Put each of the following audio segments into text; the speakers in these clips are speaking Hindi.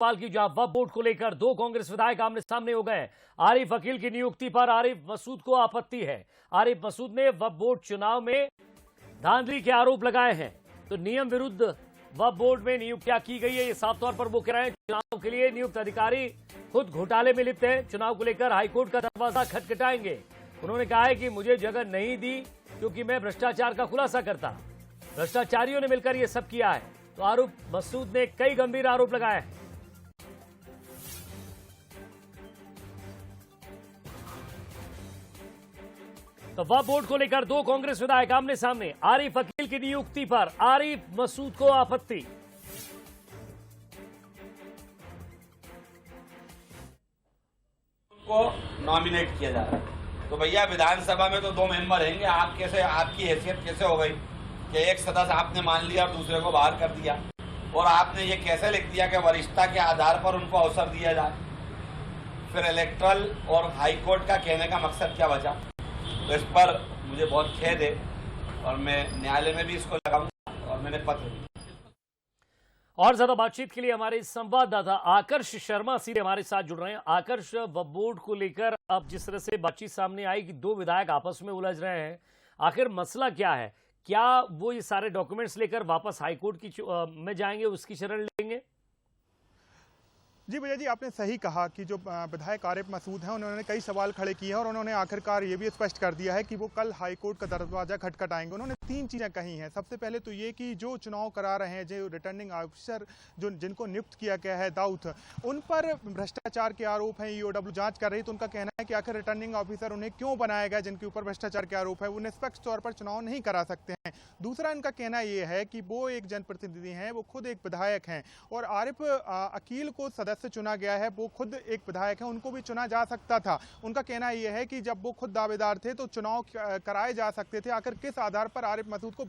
सवाल की जवाब वक्फ बोर्ड को लेकर दो कांग्रेस विधायक आमने सामने हो गए। आरिफ अकील की नियुक्ति पर आरिफ मसूद को आपत्ति है। आरिफ मसूद ने वक्फ बोर्ड चुनाव में धांधली के आरोप लगाए हैं। तो नियम विरुद्ध वक्फ बोर्ड में नियुक्तियां की गई है, ये साफ तौर पर वो कह रहे हैं चुनाव के लिए नियुक्त अधिकारी खुद घोटाले में लिप्त है। चुनाव को लेकर हाईकोर्ट का दरवाजा खटखटाएंगे। उन्होंने कहा है कि मुझे जगह नहीं दी क्योंकि मैं भ्रष्टाचार का खुलासा करता। भ्रष्टाचारियों ने मिलकर यह सब किया है। तो आरिफ मसूद ने कई गंभीर आरोप लगाए हैं। तो वक्फ बोर्ड को लेकर दो कांग्रेस विधायक आमने सामने। आरिफ अकील की नियुक्ति पर आरिफ मसूद को आपत्ति। को नॉमिनेट किया जा रहा है तो भैया विधानसभा में तो दो मेंबर रहेंगे, आप कैसे, आपकी हैसियत कैसे हो गई कि एक सदस्य आपने मान लिया और दूसरे को बाहर कर दिया, और आपने ये कैसे लिख दिया कि वरिष्ठता के आधार पर उनको अवसर दिया जाए। फिर इलेक्ट्रल और हाईकोर्ट का कहने का मकसद क्या बचा। तो इस पर मुझे बहुत खेद है और मैं न्यायालय में भी इसको लगाऊंगा और मैंने पत्र दिया। और ज्यादा बातचीत के लिए हमारे संवाददाता आकर्ष शर्मा सीधे हमारे साथ जुड़ रहे हैं। आकर्ष, वक्फ बोर्ड को लेकर अब जिस तरह से बातचीत सामने आई कि दो विधायक आपस में उलझ रहे हैं, आखिर मसला क्या है? क्या वो ये सारे डॉक्यूमेंट्स लेकर वापस हाईकोर्ट की में जाएंगे, उसकी शरण लेंगे? जी भैया जी, आपने सही कहा कि जो विधायक आरिफ मसूद हैं उन्होंने कई सवाल खड़े किए हैं और उन्होंने आखिरकार ये भी स्पष्ट कर दिया है कि वो कल हाईकोर्ट का दरवाजा खटखटाएंगे। उन्होंने तीन चीज़ें कही हैं। सबसे पहले तो ये कि जो चुनाव करा रहे हैं, जो रिटर्निंग ऑफिसर जिनको नियुक्त किया गया है दाऊद, उन पर भ्रष्टाचार के आरोप हैं। ईओडब्ल्यू जांच कर रही है तो उनका कहना है कि आखिर रिटर्निंग ऑफिसर उन्हें क्यों बनाया गया जिनके ऊपर भ्रष्टाचार के आरोप है, वो निष्पक्ष तौर पर चुनाव नहीं करा सकते हैं। दूसरा इनका कहना ये है कि वो एक जनप्रतिनिधि हैं, वो खुद एक विधायक हैं और आरिफ अकील को सदस्य चुना गया है, वो खुद एक विधायक है, उनको भी चुना जा सकता था। उनका कहना यह है कि जब वो खुद दावेदार थे तो चुनाव कराए जा सकते थे। आखिर किस आधार पर आरिफ मसूद को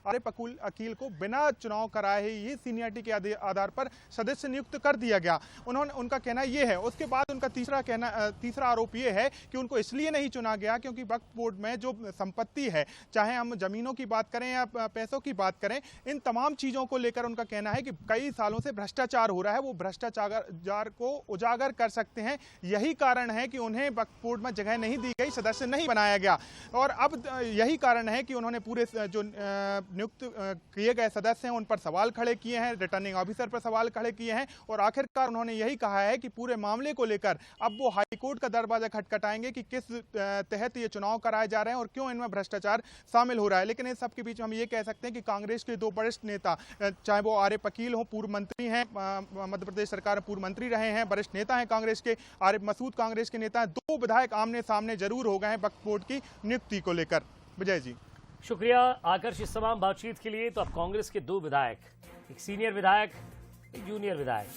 आरिफ अकील को बिना चुनाव कराए ही सीनियरिटी के आधार पर सदस्य नियुक्त कर दिया गया, उनका कहना यह है। उसके बाद उनका तीसरा आरोप यह है कि उनको इसलिए नहीं चुना गया क्योंकि वक्फ बोर्ड में जो संपत्ति है, चाहे हम जमीनों की बात करें या पैसों की बात करें, इन तमाम चीजों को लेकर उनका कहना है कि कई सालों से भ्रष्टाचार हो रहा है, वो भ्रष्टाचार को उजागर कर सकते हैं। यही कारण है कि उन्हें वक्फ बोर्ड में जगह नहीं दी गई, सदस्य नहीं बनाया गया। और अब यही कारण है कि उन्होंने पूरे जो नियुक्त किए गए सदस्य हैं उन पर सवाल खड़े किए हैं, रिटर्निंग ऑफिसर पर सवाल खड़े किए हैं और आखिरकार उन्होंने यही कहा है कि पूरे मामले को लेकर अब वो हाईकोर्ट का दरवाजा खटखटाएंगे कि किस तहत ये चुनाव कराए जा रहे हैं और क्यों इनमें भ्रष्टाचार शामिल हो रहा है। लेकिन इस सबके बीच हम ये कह सकते हैं कि कांग्रेस के दो वरिष्ठ नेता, चाहे वो आरिफ अकील हो, पूर्व मंत्री हैं, मध्य प्रदेश सरकार में पूर्व मंत्री रहे हैं, वरिष्ठ नेता हैं कांग्रेस के, आरिफ मसूद कांग्रेस के नेता हैं, दो विधायक आमने सामने जरूर हो गए हैं वक्फ बोर्ड की नियुक्ति को लेकर। विजय जी, शुक्रिया आकर्ष इस तमाम बातचीत के लिए। तो अब कांग्रेस के दो विधायक, एक सीनियर विधायक, एक जूनियर विधायक,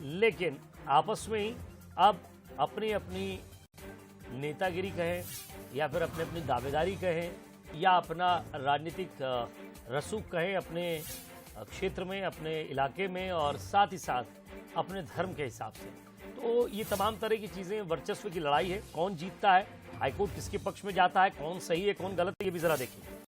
लेकिन आपस में ही अब अपनी अपनी नेतागिरी कहें या फिर अपनी अपनी दावेदारी कहें या अपना राजनीतिक रसूख कहें अपने क्षेत्र में, अपने इलाके में और साथ ही साथ अपने धर्म के हिसाब से। तो ये तमाम तरह की चीज़ें, वर्चस्व की लड़ाई है। कौन जीतता है, हाईकोर्ट किसके पक्ष में जाता है, कौन सही है कौन गलत है, ये भी जरा देखिए।